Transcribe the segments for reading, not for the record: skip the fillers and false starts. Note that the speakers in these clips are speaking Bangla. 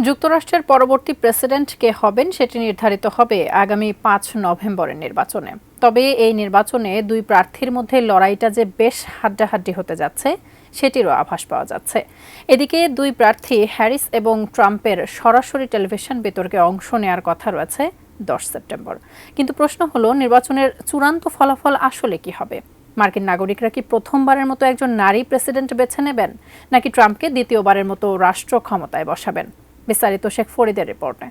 যুক্তরাষ্ট্রের পরবর্তী প্রেসিডেন্ট কে হবেন সেটি নির্ধারিত হবে আগামী ৫ নভেম্বরের নির্বাচনে। তবে এই নির্বাচনে দুই প্রার্থীর মধ্যে লড়াইটা যে বেশ হাড্ডাহাড্ডি হতে যাচ্ছে সেটিরও আভাস পাওয়া যাচ্ছে। এদিকে দুই প্রার্থী হ্যারিস এবং ট্রাম্পের সরাসরি টেলিভিশন বিতর্কে অংশ নেওয়ার কথা রয়েছে ১০ সেপ্টেম্বর। কিন্তু প্রশ্ন হলো, নির্বাচনের চূড়ান্ত ফলাফল আসলে কি হবে? মার্কিন নাগরিকরা কি প্রথমবারের মতো একজন নারী প্রেসিডেন্ট বেছে নেবেন, নাকি ট্রাম্পকে দ্বিতীয়বারের মতো রাষ্ট্র ক্ষমতায় বসাবেন? বিস্তারিত শেখ ফরিদের রিপোর্টে।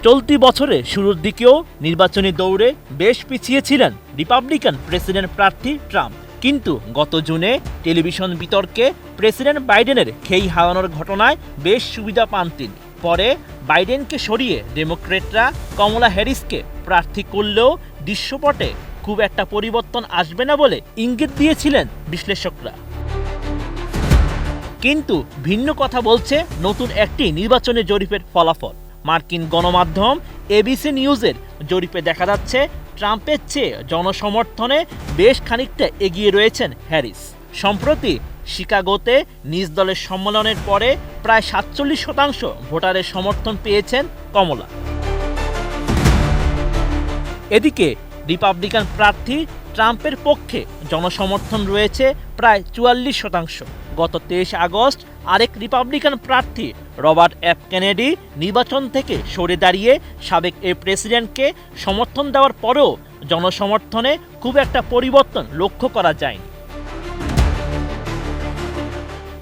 চলতি বছরে শুরুর দিকেও নির্বাচনী দৌড়ে বেশ পিছিয়ে ছিলেন রিপাবলিকান প্রেসিডেন্ট প্রার্থী ট্রাম্প। কিন্তু গত জুনে টেলিভিশন বিতর্কে প্রেসিডেন্ট বাইডেনের খেই হারানোর ঘটনায় বেশ সুবিধা পান তিনি। পরে বাইডেনকে সরিয়ে ডেমোক্রেটরা কমলা হ্যারিসকে প্রার্থী করলেও দৃশ্যপটে খুব একটা পরিবর্তন আসবে না বলে ইঙ্গিত দিয়েছিলেন বিশ্লেষকরা। কিন্তু ভিন্ন কথা বলছে নতুন একটি নির্বাচনী জরিপের ফলাফল। মার্কিন গণমাধ্যম এবিসি নিউজের জরিপে দেখা যাচ্ছে ট্রাম্পের চেয়ে জনসমর্থনে বেশ খানিকটা এগিয়ে রয়েছেন হ্যারিস। সম্প্রতি শিকাগোতে নিজ দলের সম্মেলনের পরে প্রায় ৪৭% ভোটারের সমর্থন পেয়েছেন কমলা। এদিকে রিপাবলিকান প্রার্থী ট্রাম্পের পক্ষে জনসমর্থন রয়েছে প্রায় ৪৪%। গত ২৩ আগস্ট আরেক রিপাবলিকান প্রার্থী রবার্ট এফ কেনেডি নির্বাচন থেকে সরে দাঁড়িয়ে সাবেক এই প্রেসিডেন্টকে সমর্থন দেওয়ার পরেও জনসমর্থনে খুব একটা পরিবর্তন লক্ষ্য করা যায়নি।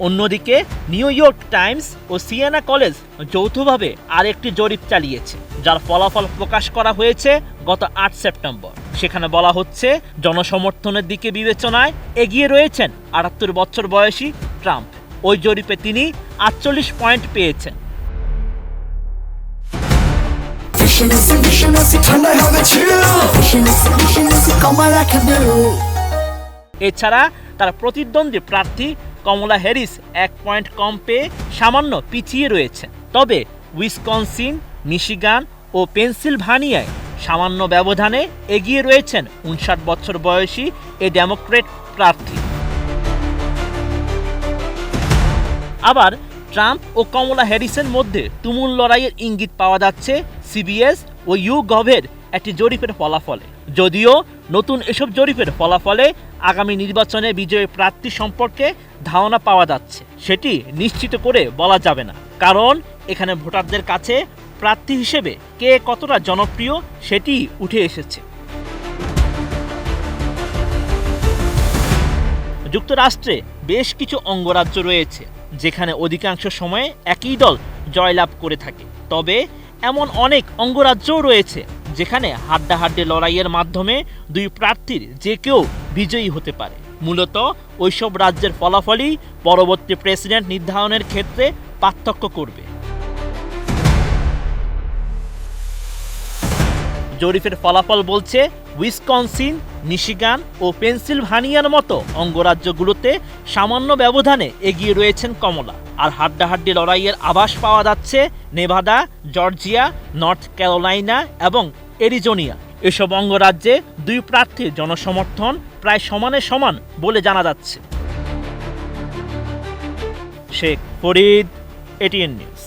অন্যদিকে নিউ ইয়র্ক টাইমস ও সিয়েনা কলেজ যৌথভাবে আরেকটি জরিপ চালিয়েছে, যার ফলাফল প্রকাশ করা হয়েছে গত ৮ সেপ্টেম্বর। সেখানে বলা হচ্ছে জনসমর্থনের দিকে বিবেচনায় এগিয়ে রয়েছেন ৭৮ বছর বয়সী ট্রাম্প। ওই জরিপে তিনি ৪৮ পয়েন্ট পেয়েছেন। এছাড়া তার প্রতিদ্বন্দ্বী প্রার্থী কমলা হ্যারিস ১ পয়েন্ট কম পেয়ে সামান্য পিছিয়ে রয়েছেন। তবে উইসকনসিন, মিশিগান ও পেনসিলভানিয়ায় সামান্য ব্যবধানে এগিয়ে রয়েছেন ৫৯ বছর বয়সী এই ডেমোক্রেট প্রার্থী। আবার ট্রাম্প ও কমলা হ্যারিসের মধ্যে তুমুল লড়াইয়ের ইঙ্গিত পাওয়া যাচ্ছে সিবিএস ও ইউগভের একটি জরিপের ফলাফলে। যদিও নতুন এসব জরিপের ফলাফলে আগামী নির্বাচনে বিজয়ী প্রার্থী সম্পর্কে ধারণা পাওয়া যাচ্ছে, সেটি নিশ্চিত করে বলা যাবে না। কারণ এখানে ভোটারদের কাছে প্রার্থী হিসেবে কে কতটা জনপ্রিয় সেটি উঠে এসেছে। যুক্তরাষ্ট্রে বেশ কিছু অঙ্গরাজ্য রয়েছে যেখানে অধিকাংশ সময়ে একই দল জয়লাভ করে থাকে। তবে এমন অনেক অঙ্গরাজ্যও রয়েছে যেখানে হাড্ডাহাড্ডি লড়াইয়ের মাধ্যমে দুই প্রার্থীর যে কেউ বিজয়ী হতে পারে। মূলত ওইসব রাজ্যের ফলাফলই পরবর্তী প্রেসিডেন্ট নির্ধারণের ক্ষেত্রে পার্থক্য করবে। জরিপের ফলাফল বলছে উইসকনসিন, মিশিগান ও পেনসিলভানিয়ার মতো অঙ্গরাজ্যগুলোতে সামান্য ব্যবধানে এগিয়ে রয়েছেন কমলা। আর হাড্ডাহাড্ডি লড়াইয়ের আভাস পাওয়া যাচ্ছে নেভাদা, জর্জিয়া, নর্থ ক্যারোলাইনা এবং অ্যারিজোনিয়া। এসব অঙ্গরাজ্যে দুই প্রার্থীর জনসমর্থন প্রায় সমানে সমান বলে জানা যাচ্ছে। Sheikh Farid, ATN news.